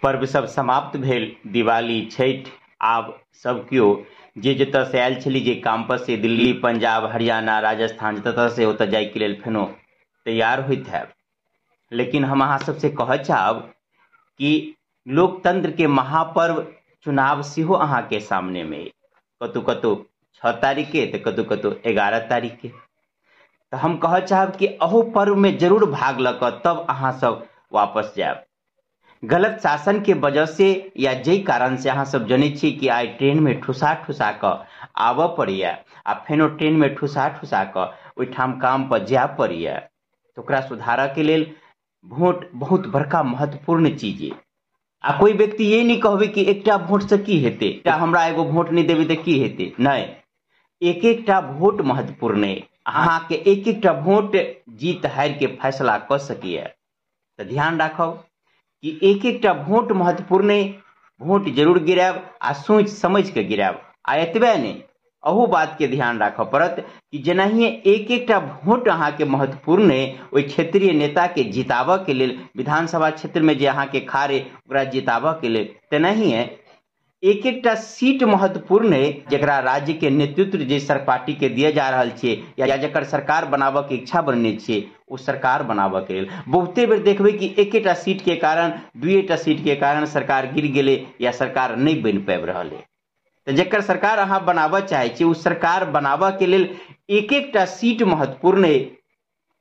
पर्व सब समाप्त भेल। दिवाली, छठि आब सब केओ जे जतऽ से आयल छली, जे कैंपस से दिल्ली, पंजाब, हरियाणा, राजस्थान जतऽ से ओतऽ जाय के लेल फेनो तैयार होइत हैब। लेकिन हम अहाँ सबसे कहऽ चाहब कि लोकतंत्र के महापर्व चुनाव सेहो अहाँ के सामने में कतौ कतौ 6 तारीख के तो कतौ कतौ 11 तारीख के। तो हम कह चाहब कि अहो पर्व में जरूर भाग लऽ कऽ तब अहाँ सब वापस जायब। गलत शासन के वजह से या जे कारण से अहाँ सब जनै छी कि आइ ट्रेन में ठुसा ठुसा कऽ आबऽ पड़ैया आ फेनो ट्रेन में ठुसा ठुसा कऽ ओहिठाम काम पर जाय पड़ैया। तो ओकरा सुधारऽ के लेल वोट बहुत बड़का महत्वपूर्ण चीज है। आ कोई व्यक्ति ये नहीं कहबे कि एकटा वोट से की हेतै, एकटा हमरा एगो वोट नहीं देबै तऽ की हेतै। नहीं, एक एकटा वोट महत्वपूर्ण है। अहाँ के एक एकटा वोट जीत हार के फैसला कर सकैया। तो ध्यान राखब कि एक एकटा वोट महत्वपूर्ण है। वोट जरूर गिरायब आ सोच समझ के गिरायब। आ एतबे नहीं, अहू बात के ध्यान राखऽ पड़त कि जेनाहिए एक एकटा वोट अहाँ के महत्वपूर्ण है, ओहि क्षेत्रीय नेता के जिताबऽ के लेल, विधानसभा क्षेत्र में जे अहाँ के खारे ओकरा जिताबऽ के लेल, तेनाहिए एक एकटा सीट महत्वपूर्ण है जकरा राज्य के नेतृत्व जे पार्टी के दिए जा रहल छे या जकर सरकार बनाबऽ के इच्छा बनने छे, वो सरकार बनाबऽ के लेल बहुते बेर देखबै कि एकेटा सीट के कारण, दुएटा सीट के कारण सरकार गिर गेलै या सरकार नहीं बन पाबि रहल है। तो जकर सरकार अहाँ बनाबऽ चाहे छी, उस सरकार बनाबऽ के लेल एक एकटा सीट महत्वपूर्ण है।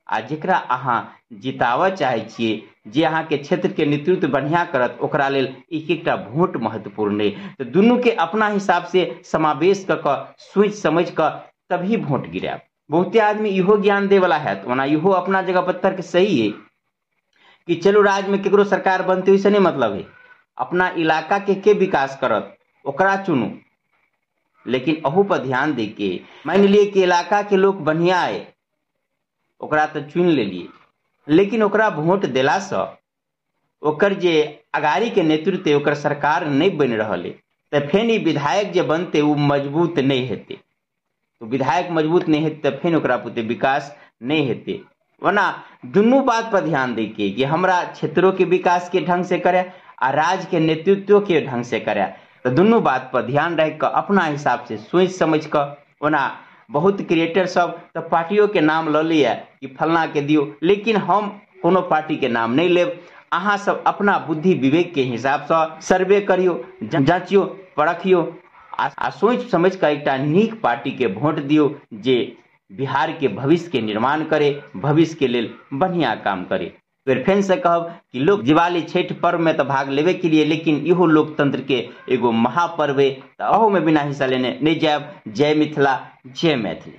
आ जकरा अहाँ जिताबऽ चाहे छियै, जे अहाँ के क्षेत्र के नेतृत्व बढ़िया करत, ओकरा लेल एक एकटा वोट महत्वपूर्ण है। तो दुनू के अपना हिसाब से समावेश कऽ सोच समझ कऽ तभी वोट गिरायब। बहुते आदमी इहो ज्ञान दे वाला है, ओना इहो अपना जगह पर तर्क सही है कि चलो राज्य में केकरो सरकार बनते, ओइसे नहीं मतलब है। अपना इलाका के विकास करत ओकरा चुनू। लेकिन अहू पर ध्यान दे के, मान लिए कि इलाका के लोग बढ़िया है, ओकरा तो चुन लेलिए, लेकिन ओकरा वोट देला से ओकर जे अगाड़ी के नेतृत्व है, ओकर सरकार नहीं बन रहल है, तो फेन ई विधायक जे बनते वो मजबूत नहीं हेते। तो विधायक मजबूत नहीं हेते तो फेन ओकरा पुते विकास नहीं हेते। वरना दुनू बात पर ध्यान दे के कि हमरा क्षेत्रों के विकास के ढंग से करे आ राज्य के नेतृत्व के ढंग से करे। तो दुनू बात पर ध्यान रख कर अपना हिसाब से सोच समझ कर। वरना बहुत क्रिएटर सब तो पार्टियों के नाम ल लिया कि फलना के दियो, लेकिन हम कोनो पार्टी के नाम नहीं लेब। अहाँ सब अपना बुद्धि विवेक के हिसाब से सर्वे करियो, जांचियो, परखियो आ सोच समझ कर एकटा नीक पार्टी के वोट दियो जे बिहार के भविष्य के निर्माण करे, भविष्य के लेल बढ़िया काम करे। फिर फेन से कहब कि लोग दिवाली छठ पर्व में तो भाग लेवे के लिए, लेकिन इहो लोकतंत्र के एगो महापर्व है, तो अहो में बिना हिस्सा लेने नहीं जायब। जय मिथिला, जय मैथिली।